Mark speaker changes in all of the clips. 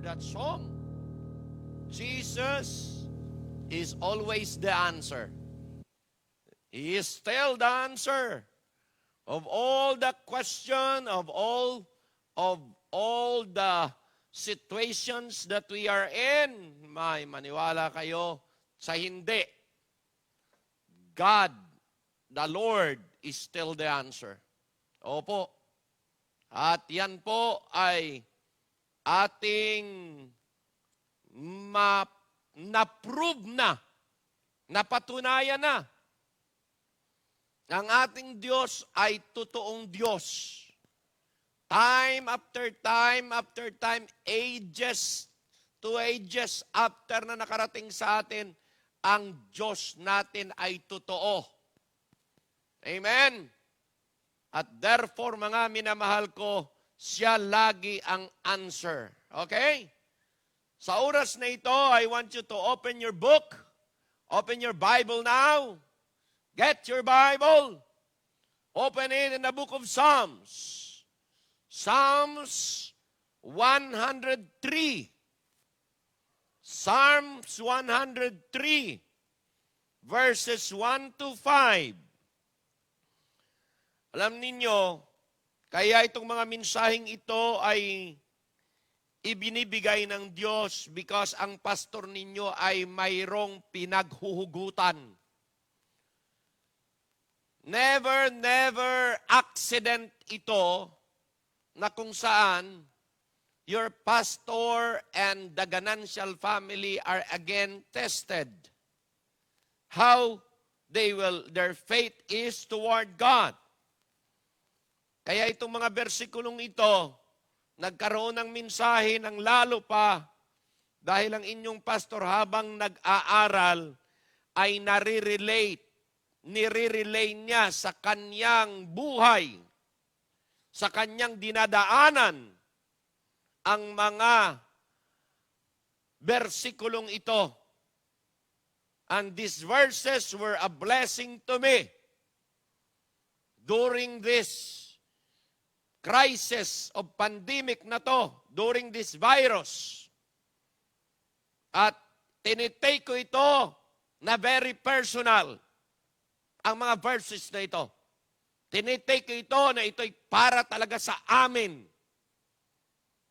Speaker 1: that song. Jesus is always the answer. He is still the answer of all the question, of all the situations that we are in. Maniwala kayo sa hindi. God, the Lord, is still the answer. Opo. At yan po ay ating na-prove na, napatunayan na. Ang ating Diyos ay totoong Diyos. Time after time, ages to ages after na nakarating sa atin, ang Diyos natin ay totoo. Amen? At therefore, mga minamahal ko, siya lagi ang answer. Okay? Sa oras na ito, I want you to open your book. Open your Bible now. Get your Bible. Open it in the book of Psalms. Psalms 103. Psalms 103, verses 1 to 5. Alam ninyo, kaya itong mga mensaheng ito ay ibinibigay ng Diyos because ang pastor ninyo ay mayroong pinaghuhugutan. Never accident ito na kung saan your pastor and the Ganancial family are again tested. How their faith is toward God. Kaya itong mga bersikulong ito, nagkaroon ng mensahe ng lalo pa dahil ang inyong pastor habang nag-aaral ay nire-relay niya sa kanyang buhay, sa kanyang dinadaanan, ang mga bersikulong ito. And these verses were a blessing to me during this crisis of pandemic na to, during this virus. At tinitake ko ito na very personal, ang mga verses na ito. Tinitake ko ito na ito'y para talaga sa amin.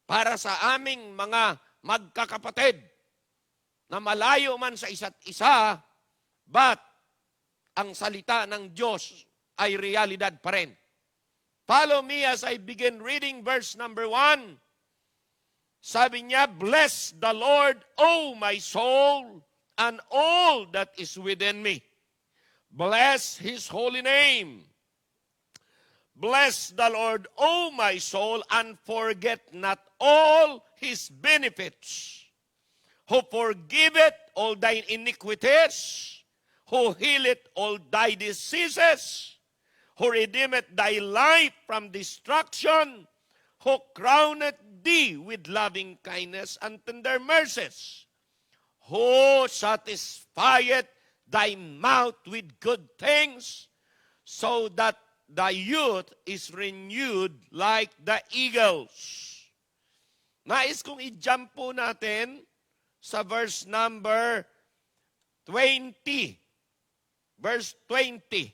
Speaker 1: Para sa aming mga magkakapatid na malayo man sa isa't isa, but ang salita ng Diyos ay realidad pa rin. Follow me as I begin reading verse number 1. Sabi niya, "Bless the Lord, O my soul, and all that is within me. Bless His holy name. Bless the Lord, O my soul, and forget not all His benefits, who forgiveth all thine iniquities, who healeth all thy diseases, who redeemeth thy life from destruction, who crowneth thee with loving kindness and tender mercies, who satisfieth thy mouth with good things, so that thy youth is renewed like the eagles." Nais kong i-jump po natin sa verse number 20. Verse 20.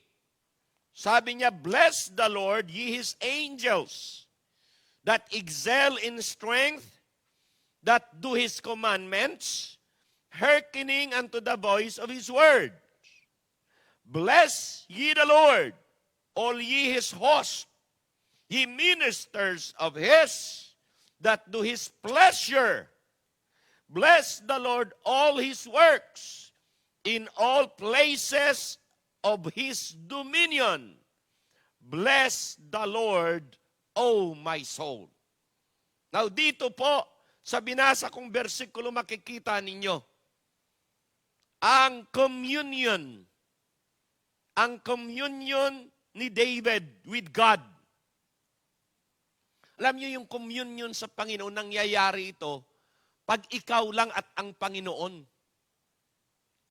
Speaker 1: Sabi niya, "Bless the Lord, ye His angels, that excel in strength, that do His commandments, hearkening unto the voice of His word. Bless ye the Lord, all ye His host, ye ministers of His, that do His pleasure. Bless the Lord, all His works, in all places of His dominion. Bless the Lord, O my soul." Now dito po, sa binasa kong bersikulo makikita ninyo, ang communion ni David with God. Alam niyo yung communion sa Panginoon, nangyayari ito pag ikaw lang at ang Panginoon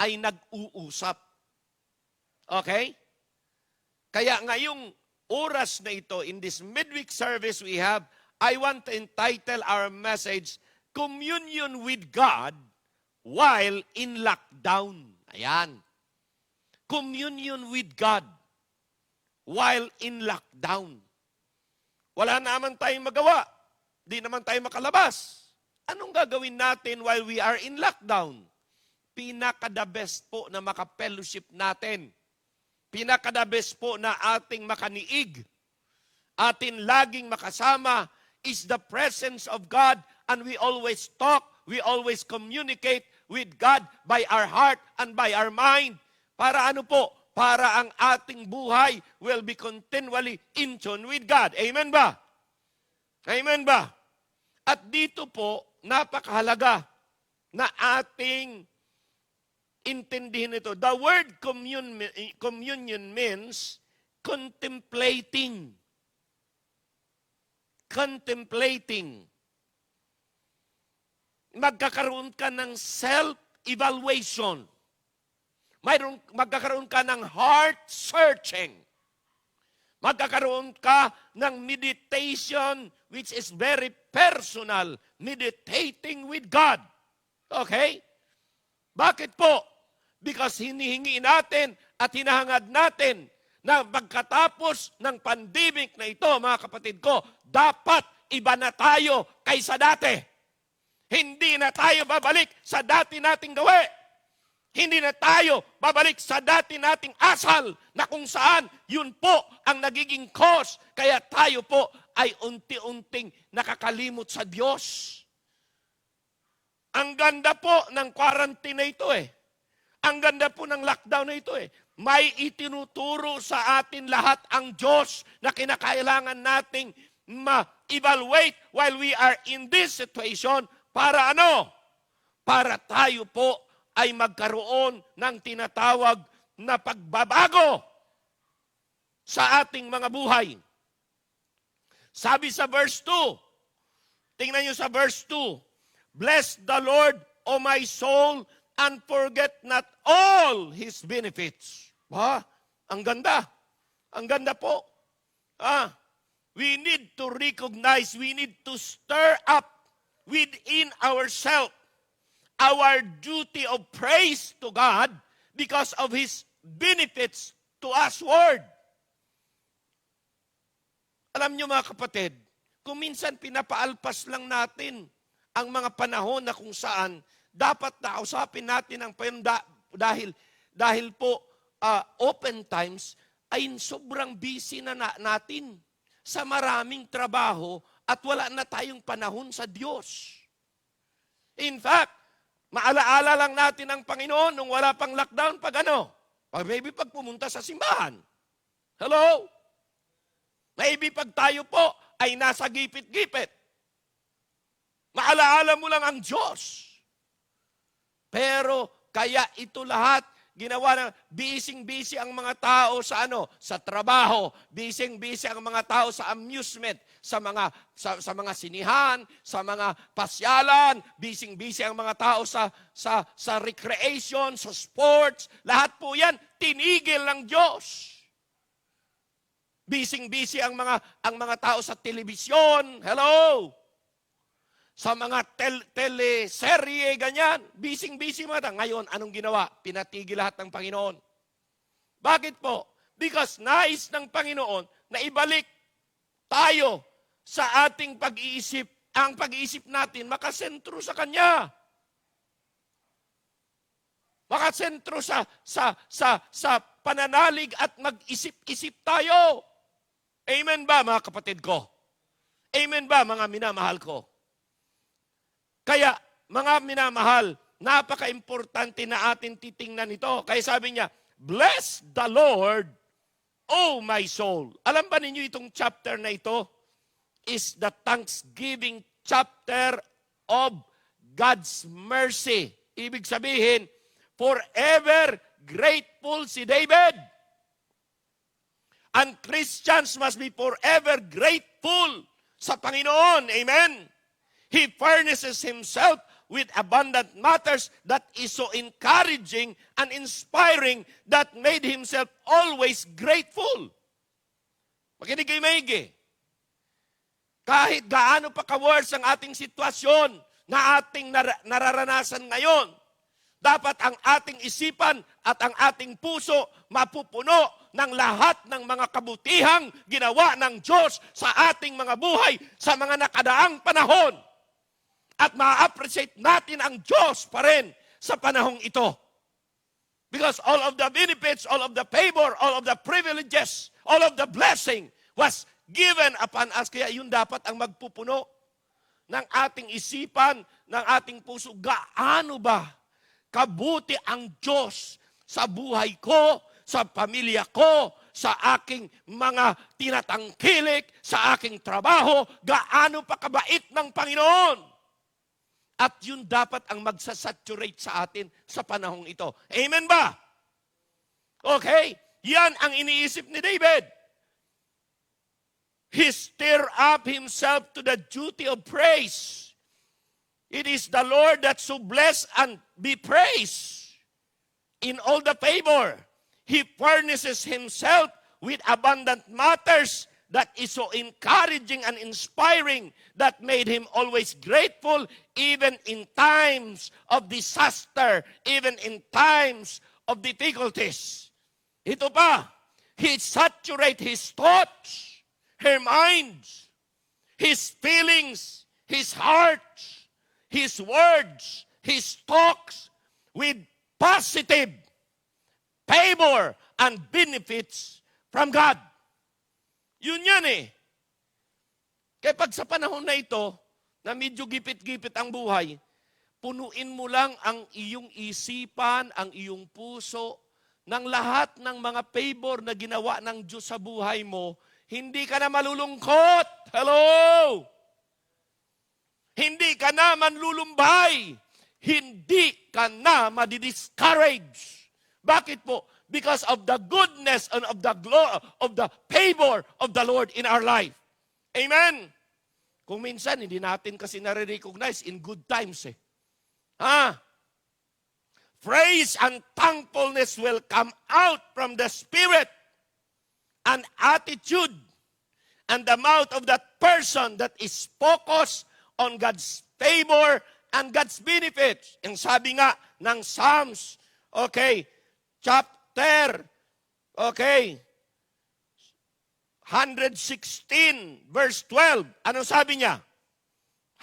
Speaker 1: ay nag-uusap. Okay? Kaya ngayong oras na ito, in this midweek service we have, I want to entitle our message, communion with God while in lockdown. Ayan. Communion with God while in lockdown. Wala naman tayong magawa. Di naman tayo makalabas. Anong gagawin natin while we are in lockdown? Pinaka-the best po na makapellowship natin. Pinaka-the best po na ating makaniig. Atin laging makasama is the presence of God, and we always talk, we always communicate with God by our heart and by our mind. Para ano po? Para ang ating buhay will be continually in tune with God. Amen ba? Amen ba? At dito po, napakahalaga na ating intindihin ito. The word communion means contemplating. Contemplating. Magkakaroon ka ng self-evaluation. Magkakaroon ka ng heart searching. Magkakaroon ka ng meditation which is very personal. Meditating with God. Okay? Bakit po? Because hinihingi natin at hinahangad natin na pagkatapos ng pandemic na ito, mga kapatid ko, dapat iba na tayo kaysa dati. Hindi na tayo babalik sa dati nating gawi. Hindi na tayo babalik sa dati nating asal na kung saan yun po ang nagiging cause. Kaya tayo po ay unti-unting nakakalimot sa Diyos. Ang ganda po ng quarantine na ito eh. Ang ganda po ng lockdown na ito eh. May itinuturo sa atin lahat ang Diyos na kinakailangan nating ma-evaluate while we are in this situation. Para ano? Para tayo po ay magkaroon ng tinatawag na pagbabago sa ating mga buhay. Sabi sa verse 2, tingnan nyo sa verse 2, Bless the Lord, O my soul, and forget not all His benefits. Ang ganda. Ang ganda po. We need to recognize, we need to stir up within ourselves our duty of praise to God because of His benefits to us, Lord. Alam nyo mga kapatid, kung minsan pinapaalpas lang natin ang mga panahon na kung saan dapat nakausapin natin ang dahil po open times ay sobrang busy na natin sa maraming trabaho at wala na tayong panahon sa Diyos. In fact, maalaala lang natin ang Panginoon nung wala pang lockdown pag maybe pag pumunta sa simbahan. Hello? Maybe pag tayo po ay nasa gipit-gipit. Maalaala mo lang ang Diyos. Pero kaya ito lahat ginawa na busy ang mga tao sa sa trabaho, busy ang mga tao sa amusement, sa mga sinihan, sa mga pasyalan, busy ang mga tao sa recreation, sa sports, lahat po 'yan tinigil ng Diyos. Busy ang mga tao sa telebisyon, hello. Sa mga teleserye, ganyan. Busy mga tao. Ngayon, anong ginawa? Pinatigil lahat ng Panginoon. Bakit po? Because nais ng Panginoon na ibalik tayo sa ating pag-iisip. Ang pag-iisip natin, makasentro sa Kanya. Makasentro sa pananalig at mag-isip-isip tayo. Amen ba, mga kapatid ko? Amen ba, mga minamahal ko? Kaya, mga minamahal, napaka-importante na atin titingnan ito. Kaya sabi niya, Bless the Lord, O my soul. Alam ba ninyo itong chapter na ito is the Thanksgiving chapter of God's mercy. Ibig sabihin, forever grateful si David. And Christians must be forever grateful sa Panginoon. Amen? He furnishes Himself with abundant matters that is so encouraging and inspiring that made Himself always grateful. Makinig kayo maigi. Kahit gaano pa ka-worse ang ating sitwasyon, na ating nararanasan ngayon. Dapat ang ating isipan at ang ating puso mapupuno ng lahat ng mga kabutihang ginawa ng Diyos sa ating mga buhay sa mga nakadaang panahon. At ma-appreciate natin ang Diyos pa rin sa panahong ito. Because all of the benefits, all of the favor, all of the privileges, all of the blessing was given upon us. Kaya yun dapat ang magpupuno ng ating isipan, ng ating puso. Gaano ba kabuti ang Diyos sa buhay ko, sa pamilya ko, sa aking mga tinatangkilik, sa aking trabaho, gaano pa kabait ng Panginoon. At yun dapat ang magsasaturate sa atin sa panahong ito. Amen ba? Okay, yan ang iniisip ni David. He stirred up himself to the duty of praise. It is the Lord that so bless and be praised. In all the favor, He furnishes Himself with abundant matters that is so encouraging and inspiring that made Him always grateful even in times of disaster, even in times of difficulties. Ito pa, He saturates His thoughts, her minds, His feelings, His heart, His words, His talks with positive favor and benefits from God. Yun yan eh. Kaya pag sa panahon na ito, na medyo gipit-gipit ang buhay, punuin mo lang ang iyong isipan, ang iyong puso, ng lahat ng mga favor na ginawa ng Diyos sa buhay mo, hindi ka na malulungkot. Hello! Hindi ka na manlulumbay. Hindi ka na madidiscourage. Bakit po? Because of the goodness and of the glory, of the favor of the Lord in our life. Amen? Kung minsan, hindi natin kasi nare-recognize in good times eh. Praise and thankfulness will come out from the spirit and attitude and the mouth of that person that is focused on God's favor and God's benefits. Yung sabi nga ng Psalms, chapter, 116 verse 12. Anong sabi niya?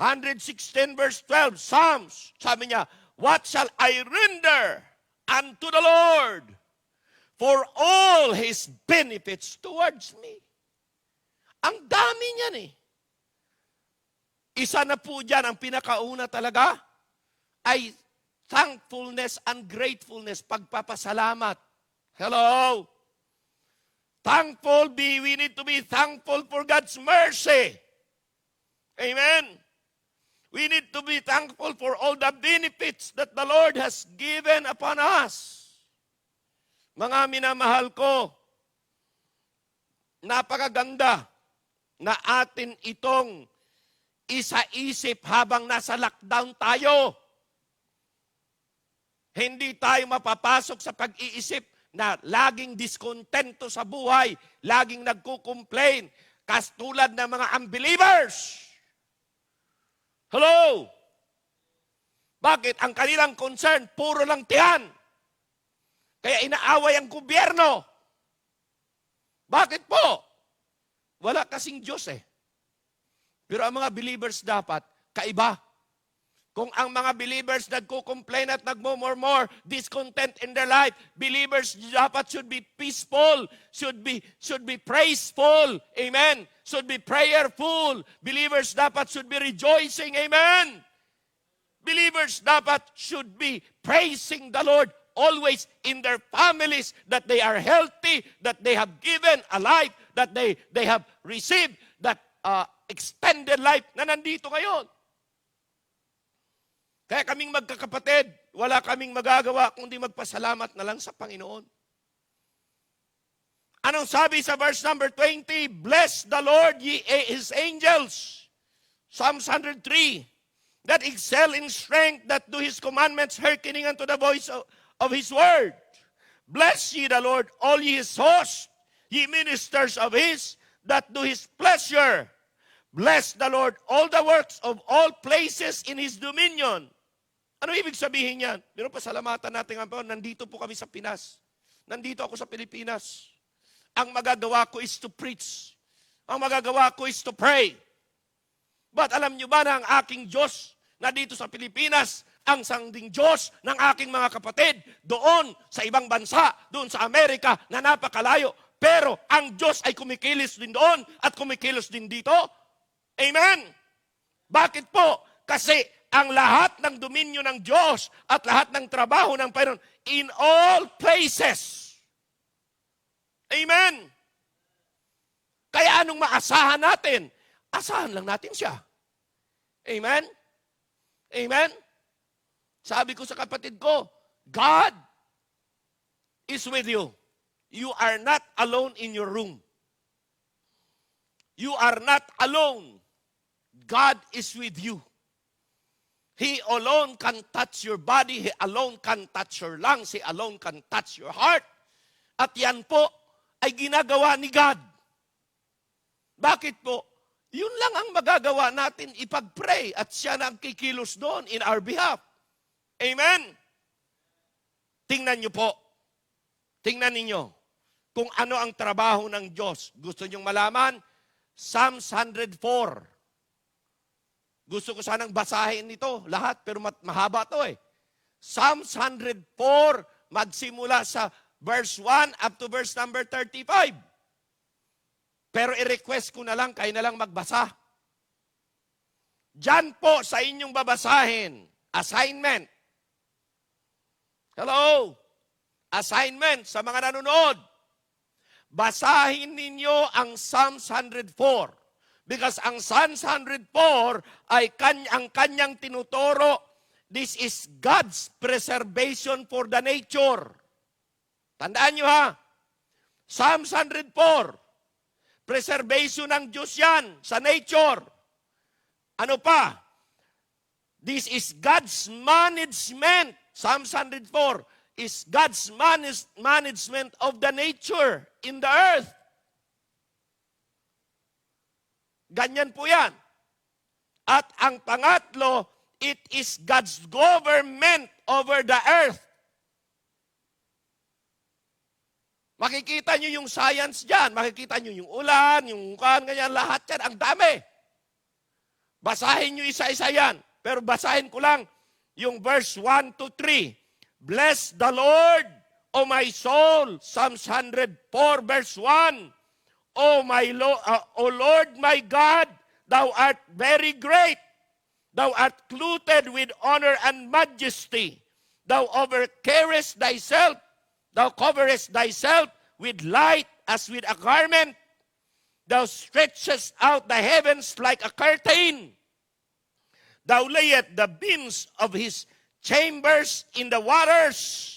Speaker 1: 116 verse 12, Psalms. Sabi niya, what shall I render unto the Lord for all His benefits towards me? Ang dami niyan eh. Isa na po dyan, ang pinakauna talaga, ay thankfulness and gratefulness, pagpapasalamat. Hello? We need to be thankful for God's mercy. Amen? We need to be thankful for all the benefits that the Lord has given upon us. Mga minamahal ko, napakaganda na atin itong isa-isip habang nasa lockdown tayo. Hindi tayo mapapasok sa pag-iisip na laging diskontento sa buhay, laging nagko-complain, katulad ng mga unbelievers. Hello? Bakit? Ang kanilang concern, puro lang tiyan. Kaya inaaway ang gobyerno. Bakit po? Wala kasing Diyos eh. Pero ang mga believers dapat, kaiba. Kung ang mga believers nagko-complain at nagmo-more discontent in their life, believers dapat should be peaceful, should be praiseful, amen, should be prayerful. Believers dapat should be rejoicing, amen. Believers dapat should be praising the Lord always in their families, that they are healthy, that they have given a life, that they have received that extended life na nandito ngayon. Kaya kaming magkakapatid, wala kaming magagawa kundi magpasalamat na lang sa Panginoon. Anong sabi sa verse number 20? Bless the Lord, ye His angels. Psalms 103. That excel in strength, that do His commandments, hearkening unto the voice of His word. Bless ye the Lord, all ye His hosts, ye ministers of His, that do His pleasure. Bless the Lord, all the works of all places in His dominion. Ano ibig sabihin yan? Pero pasalamatan natin nga po, nandito po kami sa Pinas. Nandito ako sa Pilipinas. Ang magagawa ko is to preach. Ang magagawa ko is to pray. But alam nyo ba na ang aking Diyos na dito sa Pilipinas, ang sangding Diyos ng aking mga kapatid doon sa ibang bansa, doon sa Amerika na napakalayo. Pero ang Diyos ay kumikilos din doon at kumikilos din dito. Amen? Bakit po? Kasi ang lahat ng dominyo ng Diyos at lahat ng trabaho ng Panginoon in all places. Amen? Kaya anong maasahan natin? Asahan lang natin siya. Amen? Amen? Sabi ko sa kapatid ko, God is with you. You are not alone in your room. You are not alone. God is with you. He alone can touch your body. He alone can touch your lungs. He alone can touch your heart. At yan po ay ginagawa ni God. Bakit po? Yun lang ang magagawa natin ipag-pray at siya na ang kikilos doon in our behalf. Amen? Tingnan niyo po. Tingnan ninyo kung ano ang trabaho ng Diyos. Gusto niyong malaman? Psalms 104. Gusto ko sanang basahin ito lahat, pero mahaba to eh. Psalms 104, magsimula sa verse 1 up to verse number 35. Pero i-request ko na lang, kayo na lang magbasa. Diyan po sa inyong babasahin, assignment. Hello? Assignment sa mga nanonood. Basahin ninyo ang Psalms 104. Because ang Psalms 104 ay ang kanyang tinuturo, this is God's preservation for the nature. Tandaan nyo ha, Psalms 104, preservation ng Diyos yan sa nature. Ano pa? This is God's management. Psalms 104 is God's management of the nature in the earth. Ganyan po yan. At ang pangatlo, it is God's government over the earth. Makikita nyo yung science dyan. Makikita nyo yung ulan, yung ganyan, lahat yan. Ang dami. Basahin nyo isa-isa yan. Pero basahin ko lang yung verse 1 to 3. Bless the Lord, O my soul. Psalms 104 verse 1. O Lord my God, Thou art very great. Thou art clothed with honor and majesty. Thou overcarest thyself. Thou coverest thyself with light as with a garment. Thou stretchest out the heavens like a curtain. Thou layest the beams of his chambers in the waters.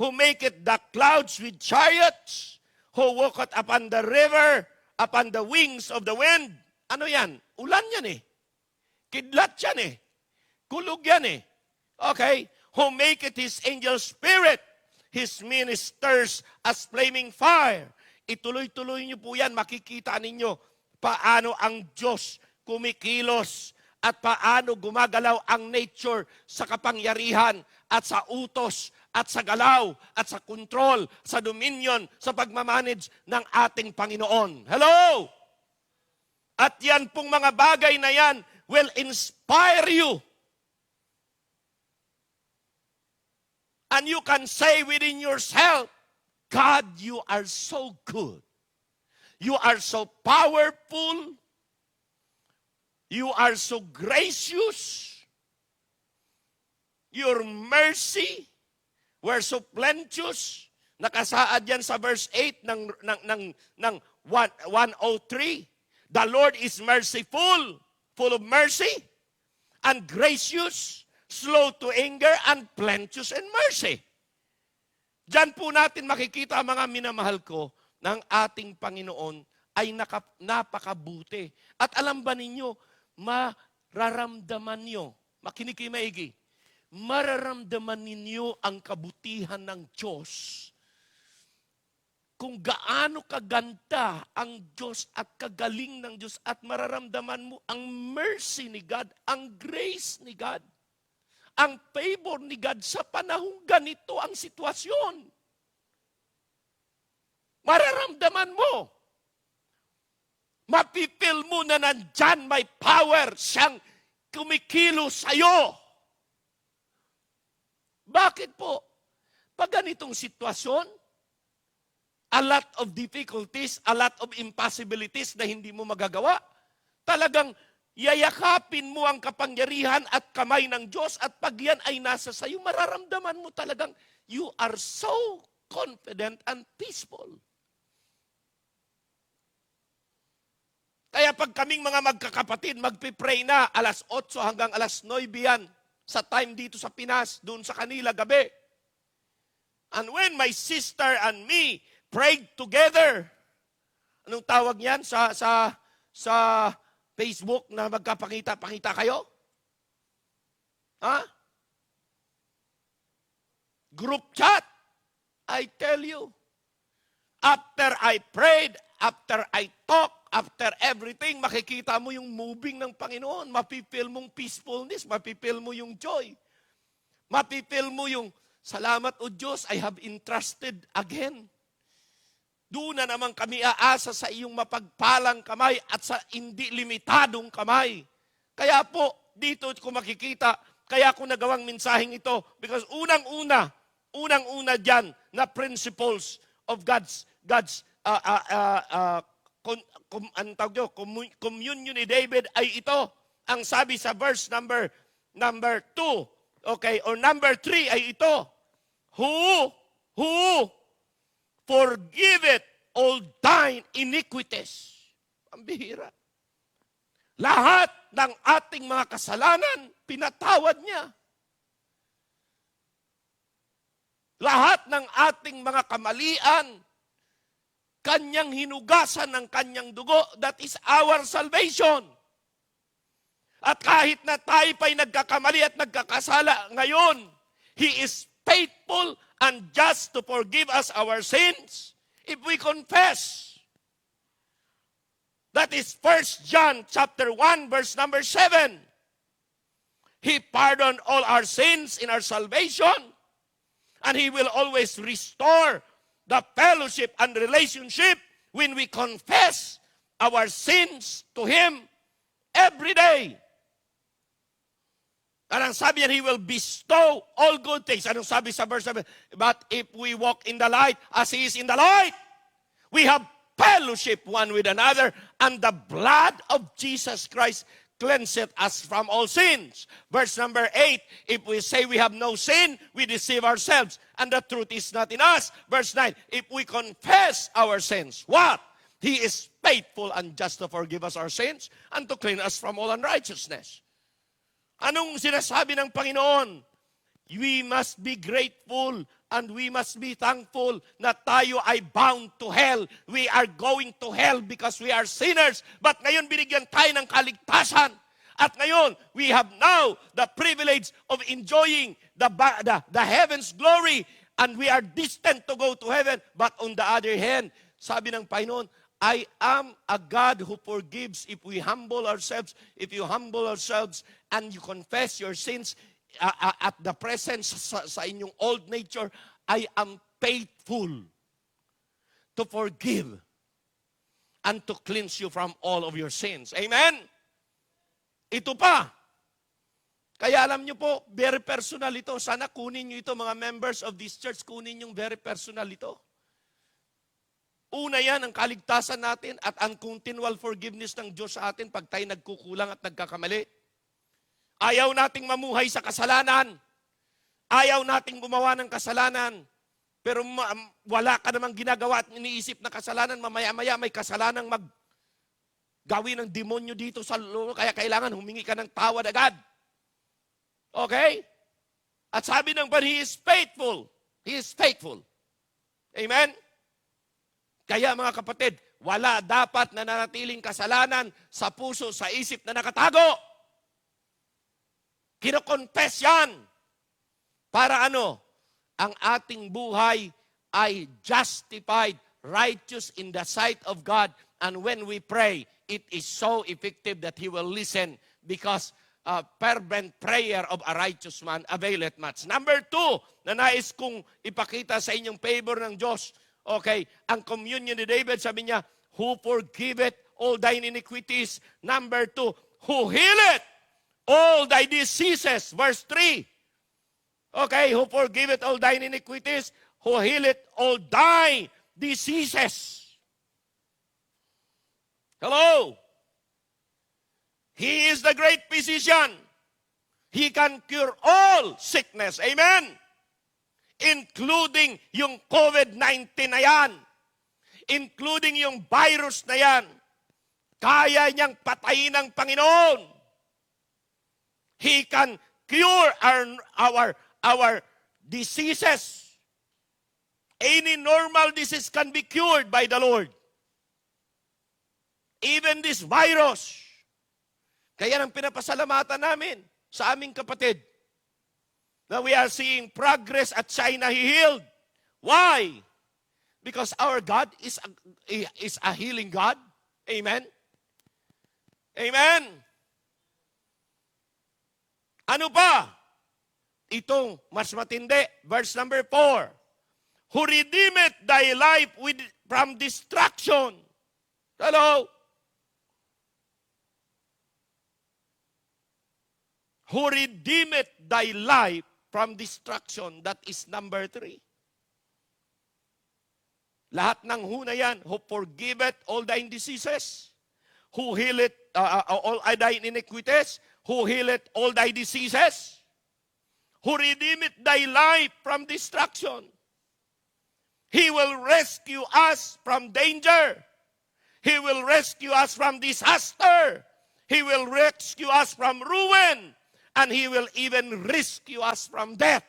Speaker 1: Who maketh the clouds with chariots. Who walketh upon the river, upon the wings of the wind. Ano yan? Ulan yan eh. Kidlat yan eh. Kulog yan eh. Okay? Who maketh his angel spirit, his ministers as flaming fire. Ituloy-tuloy niyo po yan. Makikita ninyo paano ang Diyos kumikilos at paano gumagalaw ang nature sa kapangyarihan at sa utos at sa galaw, at sa control, sa dominion, sa pagmamanage ng ating Panginoon. Hello? At yan pong mga bagay na yan will inspire you. And you can say within yourself, God, you are so good. You are so powerful. You are so gracious. Your mercy were so plenteous. Nakasaad yan sa verse 8 ng 103. The Lord is merciful, full of mercy, and gracious, slow to anger, and plenteous in mercy. Diyan po natin makikita, mga minamahal ko, ng ating Panginoon ay napakabuti. At alam ba ninyo, mararamdaman nyo, makinig kayo maigi, mararamdaman ninyo ang kabutihan ng Diyos kung gaano kaganda ang Diyos at kagaling ng Diyos at mararamdaman mo ang mercy ni God, ang grace ni God, ang favor ni God sa panahong ganito ang sitwasyon. Mararamdaman mo. Mapipil mo na nandyan may power siyang kumikilos sa'yo. Bakit po? Pag ganitong sitwasyon, a lot of difficulties, a lot of impossibilities na hindi mo magagawa, talagang yayakapin mo ang kapangyarihan at kamay ng Diyos at pag yan ay nasa sayo, mararamdaman mo talagang you are so confident and peaceful. Kaya pag kaming mga magkakapatid, magpipray na alas 8 hanggang alas 9 yan sa time dito sa Pinas, doon sa kanila gabi. And when my sister and me prayed together, anong tawag niyan sa Facebook na magkapakita-pakita kayo? Ha? Group chat. I tell you. After I prayed, after I talked, after everything, makikita mo yung moving ng Panginoon. Mapipil mong peacefulness, mapipil mo yung joy. Mapipil mo yung, salamat o Diyos, I have entrusted again. Doon na naman kami aasa sa iyong mapagpalang kamay at sa hindi limitadong kamay. Kaya po, dito ko makikita, kaya ko nagawang mensaheng ito because unang-una dyan na principles of God's communion ni David ay ito. Ang sabi sa verse number 2, okay, or number 3 ay ito. Who forgiveth all thine iniquities. Ang bihira. Lahat ng ating mga kasalanan, pinatawad niya. Lahat ng ating mga kamalian, kanyang hinugasan ng kanyang dugo, that is our salvation. At kahit na tayo pa'y nagkakamali at nagkakasala ngayon, He is faithful and just to forgive us our sins if we confess. That is 1 John chapter 1 verse number 7. He pardoned all our sins in our salvation, and He will always restore the fellowship and relationship when we confess our sins to Him every day. And ang sabi niya, He will bestow all good things. Anong sabi sa verse 7? But if we walk in the light as He is in the light, we have fellowship one with another, and the blood of Jesus Christ cleanseth us from all sins. Verse number 8, if we say we have no sin, we deceive ourselves, and the truth is not in us. Verse 9, if we confess our sins, what? He is faithful and just to forgive us our sins and to clean us from all unrighteousness. Anong sinasabi ng Panginoon? We must be grateful and we must be thankful na tayo ay bound to hell. We are going to hell because we are sinners. But ngayon binigyan tayo ng kaligtasan. At ngayon, we have now the privilege of enjoying the heaven's glory, and we are destined to go to heaven. But on the other hand, sabi ng Panginoon, I am a God who forgives if we humble ourselves. If you humble ourselves and you confess your sins at the presence sa inyong old nature, I am faithful to forgive and to cleanse you from all of your sins. Amen? Ito pa. Kaya alam nyo po, very personal ito. Sana kunin nyo ito, mga members of this church, kunin yung very personal ito. Una yan, ang kaligtasan natin at ang continual forgiveness ng Diyos sa atin pag tayo nagkukulang at nagkakamali. Ayaw nating mamuhay sa kasalanan. Ayaw nating gumawa ng kasalanan. Pero wala ka namang ginagawa at iniisip na kasalanan. Mamaya-maya may kasalanang gawin ng demonyo dito sa loob. Kaya kailangan humingi ka ng tawad agad. Okay? At sabi ng He is faithful. He is faithful. Amen? Kaya mga kapatid, wala dapat na nanatiling kasalanan sa puso, sa isip na nakatago. Kino-confess yan. Para ano? Ang ating buhay ay justified righteous in the sight of God. And when we pray, it is so effective that He will listen because fervent prayer of a righteous man availeth much. Number 2, na nais kong ipakita sa inyong favor ng Diyos. Okay, ang communion ni David, sabi niya, who forgiveth all thine iniquities. Number 2, who healeth all thy diseases. Verse 3. Okay, who forgiveth all thine iniquities, who healeth all thy diseases. Hello? He is the great physician. He can cure all sickness. Amen? Including yung COVID-19 na yan. Including yung virus na yan. Kaya niyang patayin ng Panginoon. He can cure our diseases. Any normal disease can be cured by the Lord. Even this virus. Kaya nang pinapasalamatan namin sa aming kapatid na we are seeing progress at China healed. Why? Because our God is a healing God. Amen? Amen? Ano pa? Itong mas matindi. Verse number 4. Who redeemeth thy life from destruction. Hello? Who redeemeth thy life from destruction. That is number 3. Lahat ng who na yan, who forgiveth all thine diseases, who healeth all thine iniquities, who healeth all thy diseases, who redeemeth thy life from destruction. He will rescue us from danger. He will rescue us from disaster. He will rescue us from ruin. And He will even rescue us from death.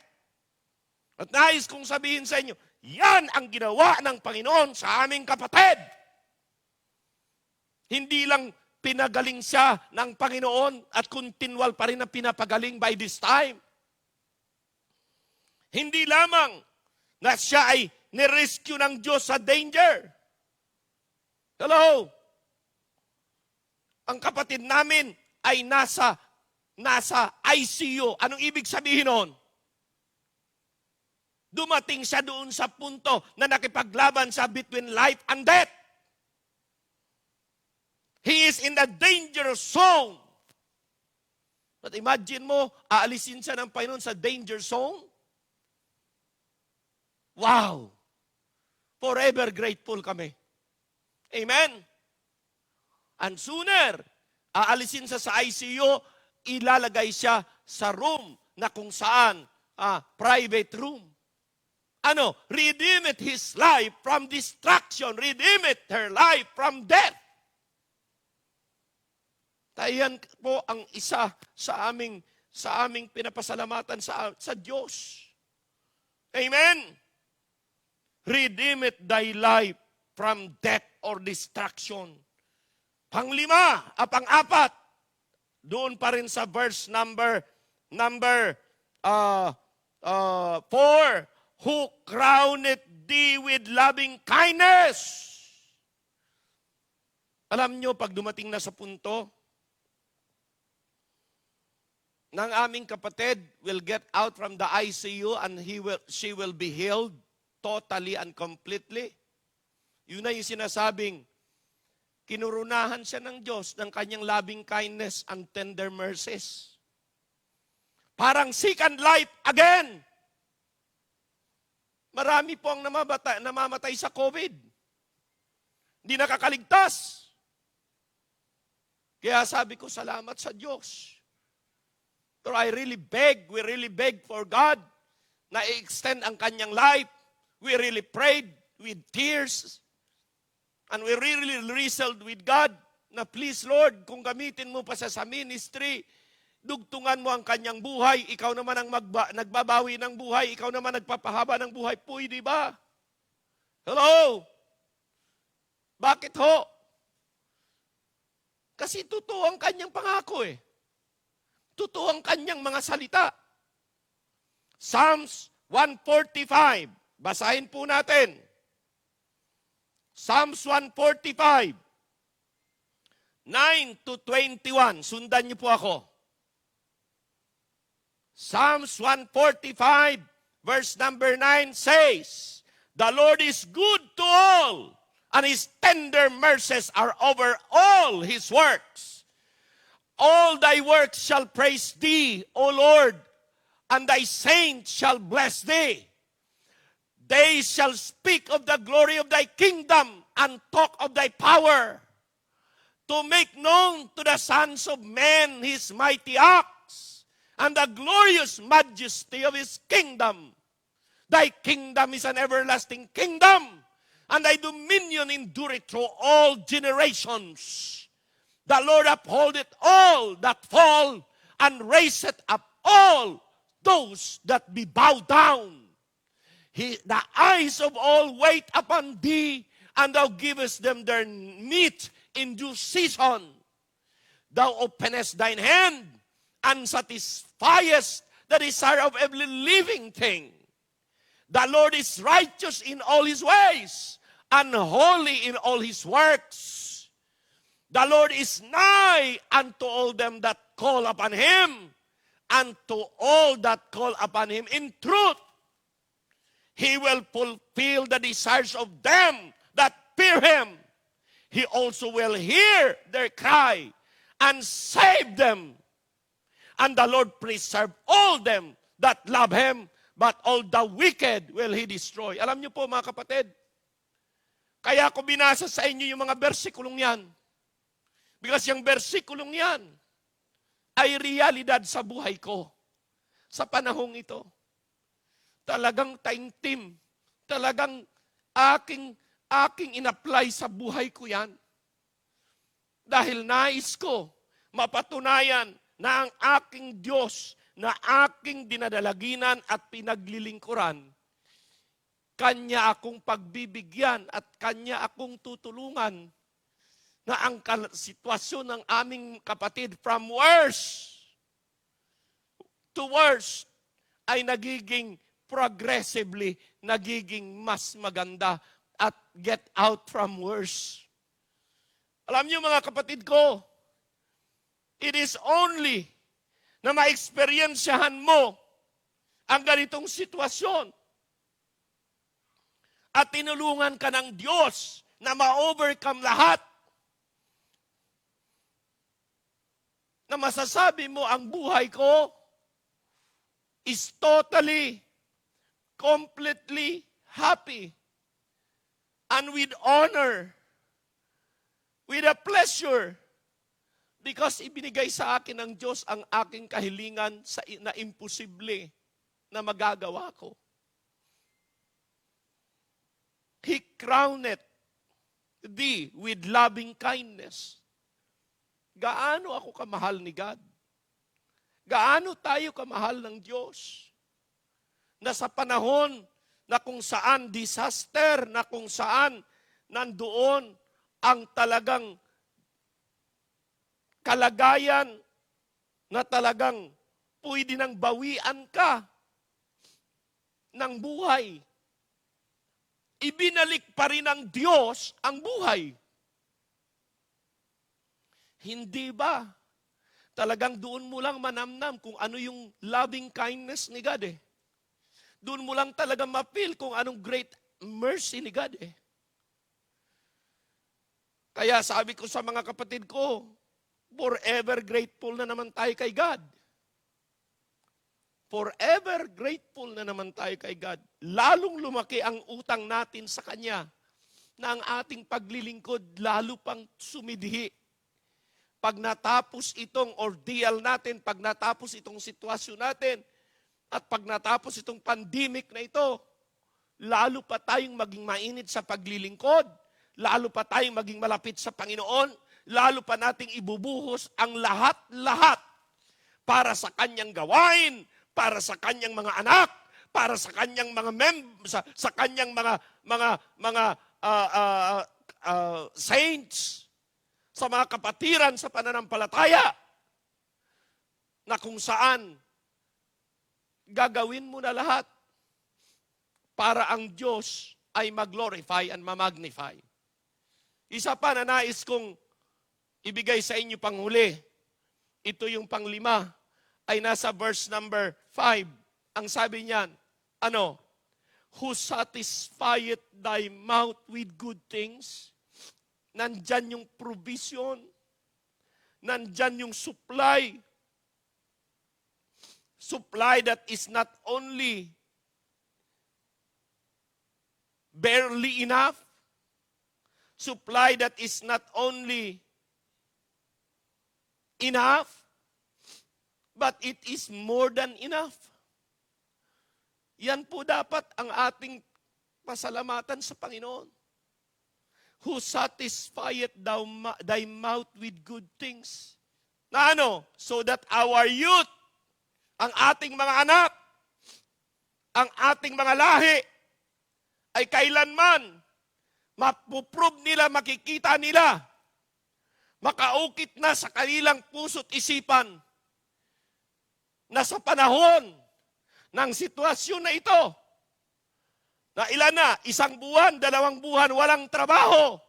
Speaker 1: At nais kong sabihin sa inyo, yan ang ginawa ng Panginoon sa aming kapatid. Hindi lang pinagaling siya ng Panginoon at continual pa rin na pinapagaling by this time. Hindi lamang na siya ay nirescue ng Diyos sa danger. Hello? Ang kapatid namin ay nasa ICU. Anong ibig sabihin nun? Dumating siya doon sa punto na nakipaglaban sa between life and death. He is in the danger zone. But imagine mo, aalisin siya ng Panginoon sa danger zone? Wow! Forever grateful kami. Amen? And sooner, aalisin siya sa ICU, ilalagay siya sa room na kung saan, private room. Ano? Redeemeth his life from destruction. Redeemeth her life from death. Tayan po ang isa sa aming pinapasalamatan sa Diyos. Amen? Redeemeth thy life from death or destruction. Pang-apat, doon pa rin sa verse number 4, who crowneth thee with loving kindness. Alam nyo, pag dumating na sa punto, ng aming kapatid will get out from the ICU and she will be healed totally and completely. Yun na yung sinasabing, kinurunahan siya ng Diyos ng kanyang loving kindness and tender mercies. Parang second life again. Marami po ang namamatay sa COVID. Hindi nakakaligtas. Kaya sabi ko, salamat sa Diyos. Pero we really beg for God na i-extend ang kanyang life. We really prayed with tears. And we really wrestled with God na please Lord, kung gamitin mo pa sa ministry, dugtungan mo ang kanyang buhay, ikaw naman ang nagbabawi ng buhay, ikaw naman nagpapahaba ng buhay. Pwede ba? Hello? Bakit ho? Kasi totoo ang kanyang pangako eh. Totoo ang kanyang mga salita. Psalms 145. Basahin po natin. Psalms 145, 9 to 21. Sundan niyo po ako. Psalms 145, verse number 9 says, "The Lord is good to all, and His tender mercies are over all His works. All thy works shall praise thee, O Lord, and thy saints shall bless thee. They shall speak of the glory of thy kingdom and talk of thy power, to make known to the sons of men his mighty acts, and the glorious majesty of his kingdom. Thy kingdom is an everlasting kingdom, and thy dominion endureth through all generations. The Lord upholdeth all that fall, and raiseth up all those that be bowed down. The eyes of all wait upon thee, and thou givest them their meat in due season. Thou openest thine hand, and satisfiest the desire of every living thing. The Lord is righteous in all his ways, and holy in all his works. The Lord is nigh unto all them that call upon him, and to all that call upon him in truth. He will fulfill the desires of them that fear him. He also will hear their cry and save them. And the Lord preserve all them that love him, but all the wicked will he destroy." Alam niyo po mga kapatid, kaya ako binasa sa inyo yung mga bersikulong yan. Because yung bersikulong yan ay realidad sa buhay ko. Sa panahong ito. Talagang taimtim. Talagang aking in-apply sa buhay ko yan. Dahil nais ko mapatunayan na ang aking Diyos na aking dinadalaginan at pinaglilingkuran, Kanya akong pagbibigyan at Kanya akong tutulungan na ang sitwasyon ng aming kapatid from worse to worse ay nagiging progressively, nagiging mas maganda at get out from worse. Alam niyo mga kapatid ko, it is only na ma-experiensyahan mo ang ganitong sitwasyon at tinulungan ka ng Diyos na ma-overcome lahat, na masasabi mo ang buhay ko is totally, completely happy and with honor, with a pleasure, because ibinigay sa akin ng Diyos ang aking kahilingan na imposible na magagawa ko. He crowned thee with loving kindness. Gaano ako kamahal ni God? Gaano tayo kamahal ng Diyos? Na sa panahon na kung saan disaster, na kung saan nandoon ang talagang kalagayan na talagang pwede nang bawian ka ng buhay. Ibinalik pa rin ng Diyos ang buhay. Hindi ba? Talagang doon mo lang manamnam kung ano yung loving kindness ni God eh. Doon mo lang talaga ma-feel kung anong great mercy ni God eh. Kaya sabi ko sa mga kapatid ko, forever grateful na naman tayo kay God. Forever grateful na naman tayo kay God. Lalong lumaki ang utang natin sa Kanya na ang ating paglilingkod lalo pang sumidhi. Pag natapos itong ordeal natin, pag natapos itong sitwasyon natin, at pag natapos itong pandemic na ito, lalo pa tayong maging mainit sa paglilingkod, lalo pa tayong maging malapit sa Panginoon, lalo pa nating ibubuhos ang lahat-lahat para sa Kanyang gawain, para sa Kanyang mga anak, para sa Kanyang mga sa Kanyang mga saints, sa mga kapatiran sa pananampalataya, na kung saan gagawin mo na lahat para ang Diyos ay mag-glorify and ma-magnify. Isa pa na nais kong ibigay sa inyo panghuli. Ito yung panglima ay nasa verse number 5. Ang sabi niyan, ano? Who satisfieth thy mouth with good things? Nandyan yung provision. Nandyan yung supply. Supply that is not only barely enough. Supply that is not only enough, but it is more than enough. Yan po dapat ang ating pasalamatan sa Panginoon. Who satisfieth thy mouth with good things. Na ano? So that our youth, ang ating mga anak, ang ating mga lahi, ay kailanman mapuprove nila, makikita nila, makaukit na sa kanilang puso't isipan na sa panahon ng sitwasyon na ito, na ilan na, 1 buwan, 2 buwan, walang trabaho.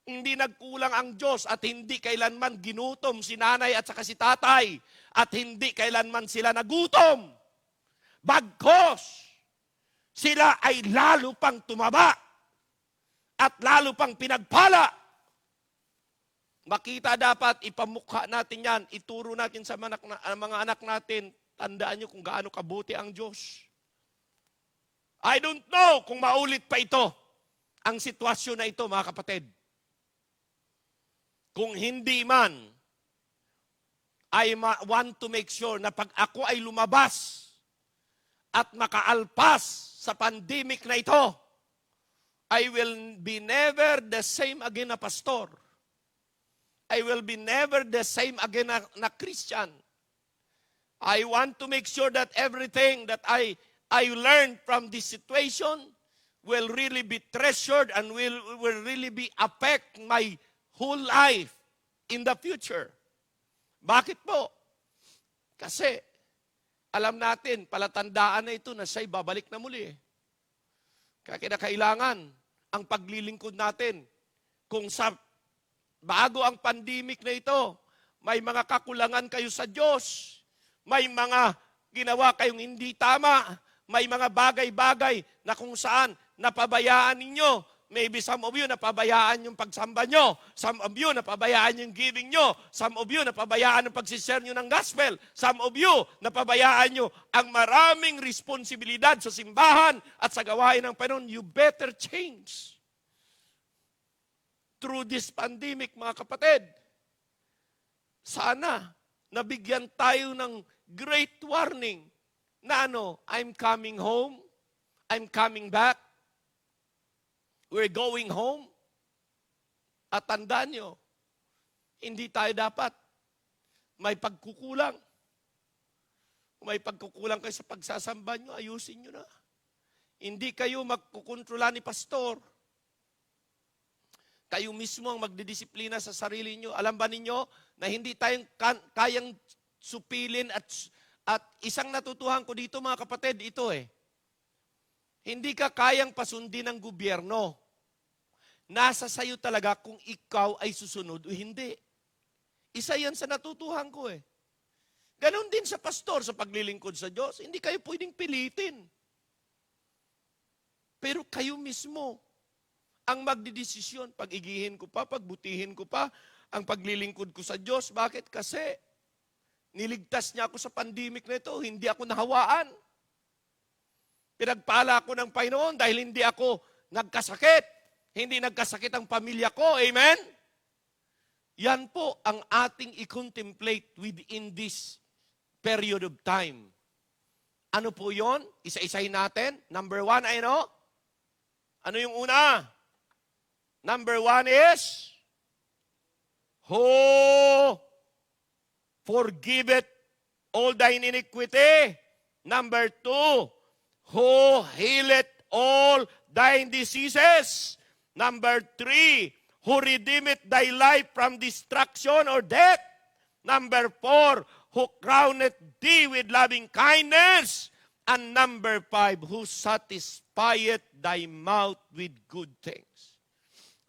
Speaker 1: Hindi nagkulang ang Diyos at hindi kailanman ginutom si nanay at saka si tatay at hindi kailanman sila nagutom. Bagkos, sila ay lalo pang tumaba at lalo pang pinagpala. Makita dapat, ipamukha natin yan, ituro natin sa mga anak natin, tandaan nyo kung gaano kabuti ang Diyos. I don't know kung maulit pa ito, ang sitwasyon na ito, mga kapatid. Kung hindi man, I want to make sure na pag ako ay lumabas at makaalpas sa pandemic na ito, I will be never the same again na pastor. I will be never the same again na Christian. I want to make sure that everything that I learned from this situation will really be treasured and will really be affect my whole life in the future. Bakit po? Kasi alam natin, palatandaan na ito na siya'y babalik na muli. Kaya kinakailangan ang paglilingkod natin kung sa bago ang pandemic na ito, may mga kakulangan kayo sa Diyos, may mga ginawa kayong hindi tama, may mga bagay-bagay na kung saan napabayaan ninyo. Maybe some of you napabayaan yung pagsamba nyo, some of you napabayaan yung giving nyo, some of you napabayaan yung pagsishare nyo ng gospel, some of you napabayaan nyo ang maraming responsibilidad sa simbahan at sa gawain ng Panginoon. You better change. Through this pandemic, mga kapatid, sana nabigyan tayo ng great warning na ano, I'm coming home, I'm coming back, we're going home. At tandaan nyo, hindi tayo dapat may pagkukulang. Kung may pagkukulang kayo sa pagsasamba nyo, ayusin nyo na. Hindi kayo magkukontrola ni pastor. Kayo mismo ang magdidisiplina sa sarili nyo. Alam ba ninyo na hindi tayong kayang supilin at isang natutuhan ko dito, mga kapatid, ito hindi ka kayang pasundin ng gobyerno. Nasa sayo talaga kung ikaw ay susunod o hindi. Isa yan sa natutuhan ko Ganon din sa pastor sa paglilingkod sa Diyos. Hindi kayo pwedeng pilitin. Pero kayo mismo ang magdidesisyon, pag-igihin ko pa, pagbutihin ko pa, ang paglilingkod ko sa Diyos. Bakit? Kasi niligtas niya ako sa pandemic na ito, hindi ako nahawaan. Pinagpala ako ng Panginoon dahil hindi ako nagkasakit. Hindi nagkasakit ang pamilya ko. Amen? Yan po ang ating i-contemplate within this period of time. Ano po yon? Isa-isahin natin. Number 1, ano yung una? Number 1 is, who forgiveth all thine iniquity. Number 2, who healeth all thine diseases. Number 3, who redeemeth thy life from destruction or death. Number 4, who crowneth thee with loving kindness And number 5, who satisfieth thy mouth with good things.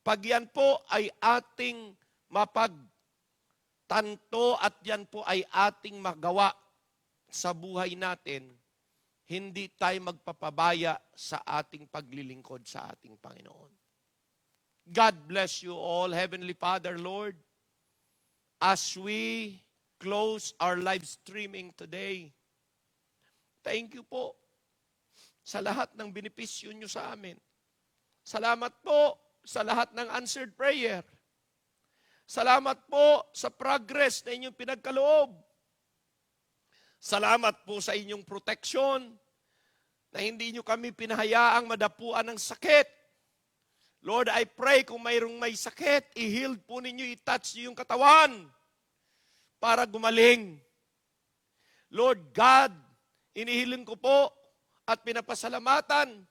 Speaker 1: Pag yan po ay ating mapagtanto at yan po ay ating magawa sa buhay natin, hindi tayo magpapabaya sa ating paglilingkod sa ating Panginoon. God bless you all, Heavenly Father, Lord, as we close our live streaming today. Thank you po sa lahat ng benepisyo nyo sa amin. Salamat po sa lahat ng answered prayer. Salamat po sa progress na inyong pinagkaloob. Salamat po sa inyong proteksyon na hindi nyo kami pinahayaang madapuan ng sakit. Lord, I pray kung mayroong may sakit, i-heal po ninyo, i-touch nyo yung katawan para gumaling. Lord God, inihiling ko po at pinapasalamatan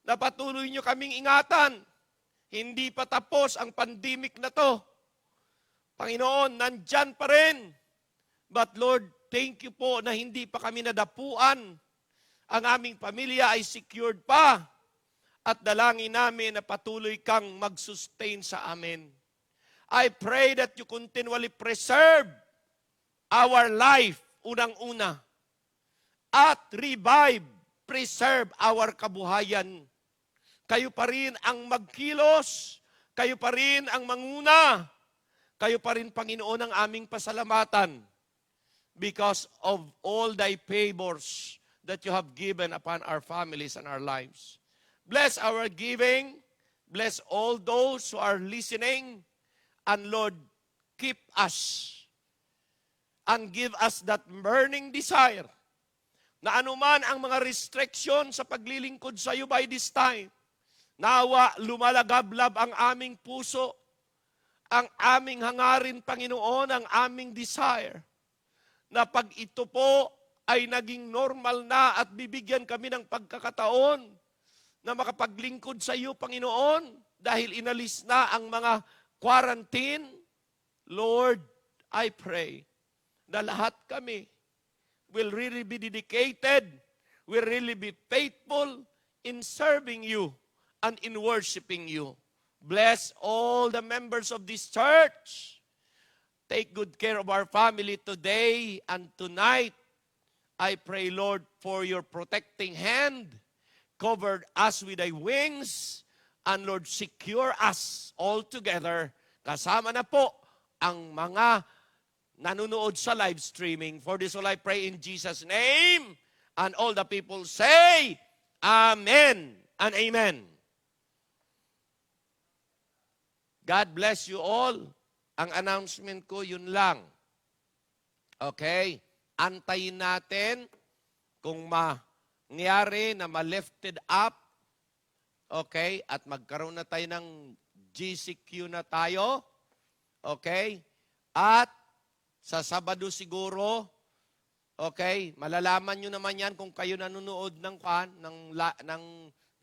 Speaker 1: na patuloy nyo kaming ingatan. Hindi pa tapos ang pandemic na to. Panginoon, nandyan pa rin. But Lord, thank you po na hindi pa kami nadapuan. Ang aming pamilya ay secured pa. At dalangin namin na patuloy kang mag-sustain sa amin. I pray that you continually preserve our life, unang-una. At revive, preserve our kabuhayan. Kayo pa rin ang magkilos. Kayo pa rin ang manguna. Kayo pa rin, Panginoon, ang aming pasalamatan because of all thy favors that you have given upon our families and our lives. Bless our giving. Bless all those who are listening. And Lord, keep us and give us that burning desire na anuman ang mga restriction sa paglilingkod sa iyo by this time, nawa lumalagablab ang aming puso, ang aming hangarin, Panginoon, ang aming desire, na pag ito po ay naging normal na at bibigyan kami ng pagkakataon na makapaglingkod sa iyo, Panginoon, dahil inalis na ang mga quarantine. Lord, I pray na lahat kami will really be dedicated, will really be faithful in serving you and in worshiping you. Bless all the members of this church. Take good care of our family today and tonight. I pray, Lord, for your protecting hand. Covered us with thy wings. And Lord, secure us all together. Kasama na po ang mga nanonood sa live streaming. For this all I pray in Jesus' name. And all the people say, Amen and Amen. God bless you all. Ang announcement ko, yun lang. Okay? Antayin natin kung mangyari na ma-lifted up. Okay? At magkaroon na tayo ng GCQ na tayo. Okay? At sa Sabado siguro, okay, malalaman nyo naman yan kung kayo nanonood ng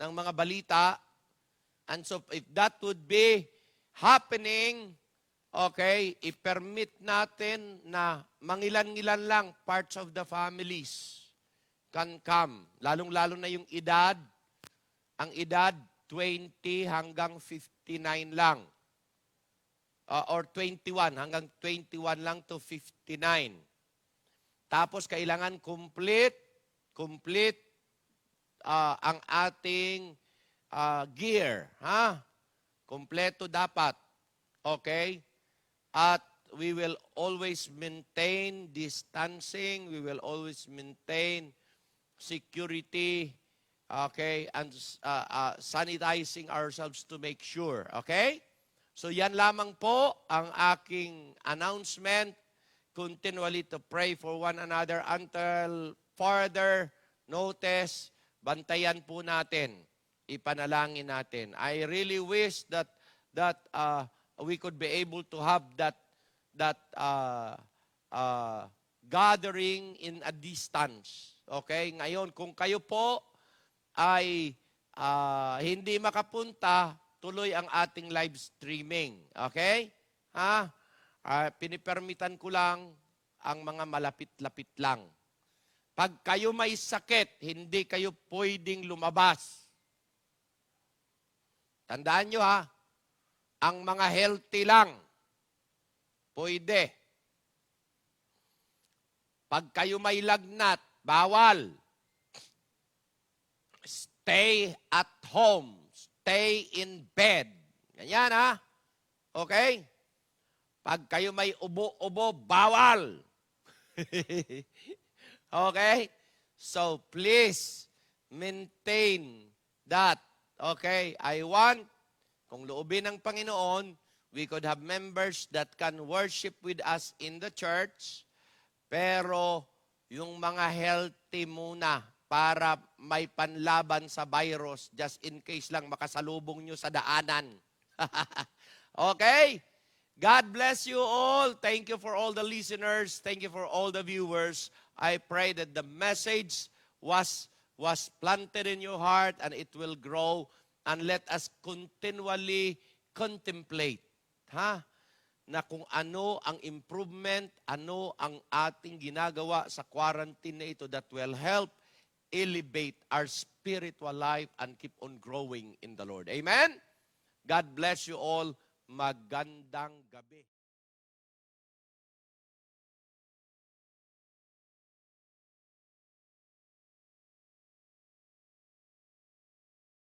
Speaker 1: mga balita. And so if that would be happening, okay, i-permit natin na mangilan-ngilan lang parts of the families can come. Lalong-lalo na yung edad, ang edad 20 hanggang 59 lang. Or 21, hanggang 21 lang to 59. Tapos kailangan complete ang ating gear. Ha? Kompleto dapat. Okay? At we will always maintain distancing. We will always maintain security. Okay? And sanitizing ourselves to make sure. Okay? So yan lamang po ang aking announcement. Continually to pray for one another until further notice. Bantayan po natin. Ipanalangin natin. I really wish that we could be able to have that gathering in a distance. Okay? Ngayon, kung kayo po ay hindi makapunta, tuloy ang ating live streaming. Okay? Pinipermitan ko lang ang mga malapit-lapit lang. Pag kayo may sakit, hindi kayo pwedeng lumabas. Tandaan nyo ha, ang mga healthy lang, pwede. Pag kayo may lagnat, bawal. Stay at home. Stay in bed. Ganyan ha. Okay? Pag kayo may ubo-ubo, bawal. Okay? So please, maintain that. Okay? I want, kung loobin ng Panginoon, we could have members that can worship with us in the church, pero yung mga healthy muna para may panlaban sa virus just in case lang makasalubong nyo sa daanan. Okay? God bless you all. Thank you for all the listeners. Thank you for all the viewers. I pray that the message was planted in your heart and it will grow, and let us continually contemplate. Na kung ano ang improvement, ano ang ating ginagawa sa quarantine na ito that will help elevate our spiritual life and keep on growing in the Lord. Amen? God bless you all. Magandang gabi.